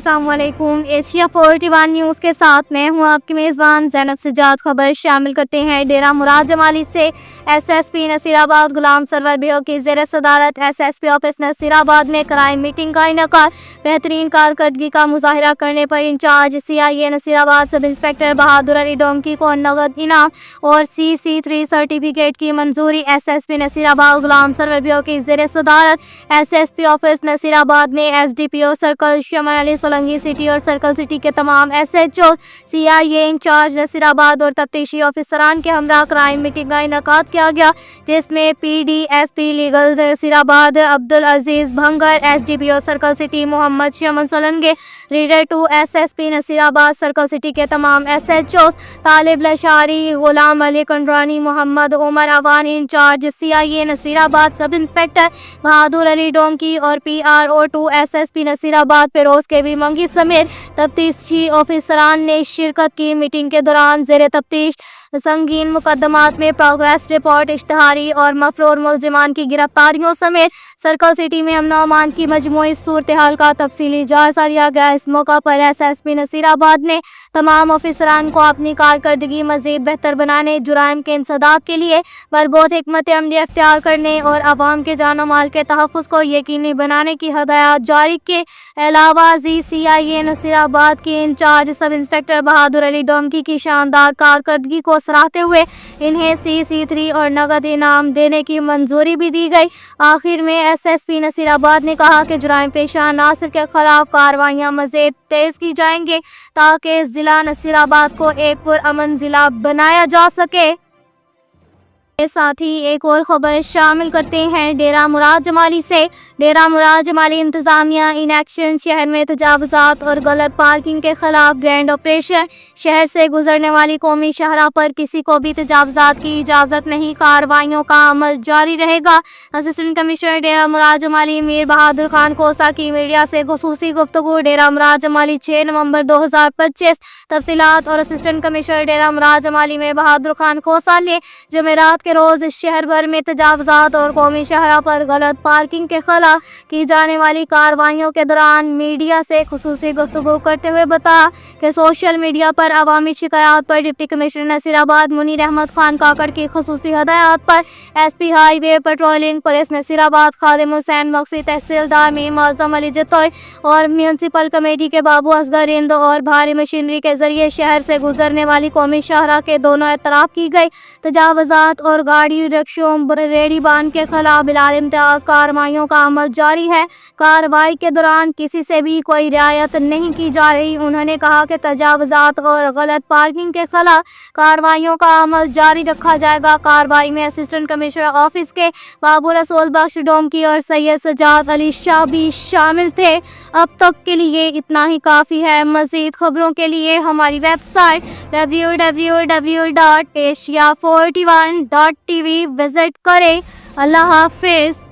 السلام علیکم۔ Asia 41 news کے ساتھ میں ہوں آپ کی میزبان زینب سجاد۔ خبر شامل کرتے ہیں ڈیرہ مراد جمالی سے ایس ایس پی نصیر آباد غلام سرور بیو کی زیر صدارت S S P office Nasirabad میں کرائم میٹنگ کا انعقاد۔ بہترین کارکردگی کا مظاہرہ کرنے پر انچارج سی آئی اے نصیر آباد سب انسپکٹر بہادر علی ڈومکی کو نقد انعام اور CC3 سرٹیفکیٹ کی منظوری۔ ایس ایس پی نصیر آباد غلام سرور بیو کی زیر صدارت S S P office Nasirabad میں SDPO circle Shama Ali Solangi city اور سرکل سٹی کے تمام SHO CIA انچارج نصیر آباد اور تفتیشی آفیسران کے ہمراہ کرائم میٹنگ کا انعقاد کیا گیا، جس میں PDSP لیگل نصیر آباد عبدالعزیز بھنگر، SDPO سرکل سٹی محمد شمن سولنگے، ریڈر 2 SSP نصیر آباد سرکل سٹی کے تمام SHOs، طالب لشاری غلام علی کنڈرانی، محمد عمر عوان انچارج CIA نصیر آباد سب انسپکٹر بہادر علی ڈومکی اور PRO2 SSP نصیر آباد فیروز کے بھی منگی سمیت تفتیشی آفیسران نے شرکت کی۔ میٹنگ کے دوران زیر تفتیش سنگین مقدمات میں پروگریس رپورٹ، اشتہاری اور مفرور ملزمان کی گرفتاریوں سمیت سرکل سٹی میں امن و امان کی مجموعی صورتحال کا تفصیلی جائزہ لیا گیا۔ اس موقع پر SSP نصیر آباد نے تمام آفیسران کو اپنی کارکردگی مزید بہتر بنانے، جرائم کے انسداد کے لیے مربوط حکمت عملی اختیار کرنے اور عوام کے جان و مال کے تحفظ کو یقینی بنانے کی ہدایات جاری کے علاوہ CIA نصیر آباد کے انچارج سب انسپکٹر بہادر علی ڈومکی کی شاندار کارکردگی کو سراہتے ہوئے انہیں CC3 اور نقد انعام دینے کی منظوری بھی دی گئی۔ آخر میں SSP نصیر آباد نے کہا کہ جرائم پیشہ عناصر کے خلاف کارروائیاں مزید تیز کی جائیں گے تاکہ ضلع نصیر آباد کو ایک پرامن ضلع بنایا جا سکے۔ اس ساتھ ہی ایک اور خبر شامل کرتے ہیں ڈیرہ مراد جمالی سے۔ ڈیرہ مراد جمالی انتظامیہ ان ایکشن، شہر میں تجاوزات اور غلط پارکنگ کے خلاف گرینڈ آپریشن۔ شہر سے گزرنے والی قومی شاہراہ پر کسی کو بھی تجاوزات کی اجازت نہیں، کارروائیوں کا عمل جاری رہے گا۔ اسسٹنٹ کمشنر ڈیرہ مراد جمالی میر بہادر خان کھوسہ کی میڈیا سے خصوصی گفتگو۔ ڈیرہ مراد جمالی 6 نومبر 2025۔ تفصیلات اور اسسٹنٹ کمشنر ڈیرہ مراد جمالی میر بہادر خان کھوسہ نے جمعرات کے روز شہر بھر میں تجاوزات اور قومی شاہراہ پر غلط پارکنگ کے خلاف کی جانے والی کارروائیوں کے دوران میڈیا سے خصوصی گفتگو کرتے ہوئے بتایا کہ سوشل میڈیا پر عوامی شکایات پر ڈپٹی کمشنر نصیر آباد منیر احمد خان کاکڑ کی خصوصی ہدایات پر SP ہائی وے پیٹرولنگ پولیس نصیر آباد خادم حسین مقصد، تحصیلدار میر معظم علی جتوئی اور میونسپل کمیٹی کے بابو اصغر ہند اور بھاری مشینری کے ذریعے شہر سے گزرنے والی قومی شاہراہ کے دونوں اطراف کی گئی تجاوزات اور گاڑی رکشوں ریڑھی بان کے خلاف بلا امتیاز کارروائیوں کا عمل جاری ہے۔ کارروائی کے دوران کسی سے بھی کوئی رعایت نہیں کی جا رہی۔ انہوں نے کہا کہ تجاوزات اور غلط پارکنگ کے خلاف کارروائیوں کا عمل جاری رکھا جائے گا۔ کارروائی میں اسسٹنٹ کمشنر آفس کے بابو رسول بخش ڈومکی اور سید سجاد علی شاہ بھی شامل تھے۔ اب تک کے لیے اتنا ہی کافی ہے۔ مزید خبروں کے لیے ہماری ویب سائٹ www.asia41.tv وزٹ کریں۔ اللہ حافظ۔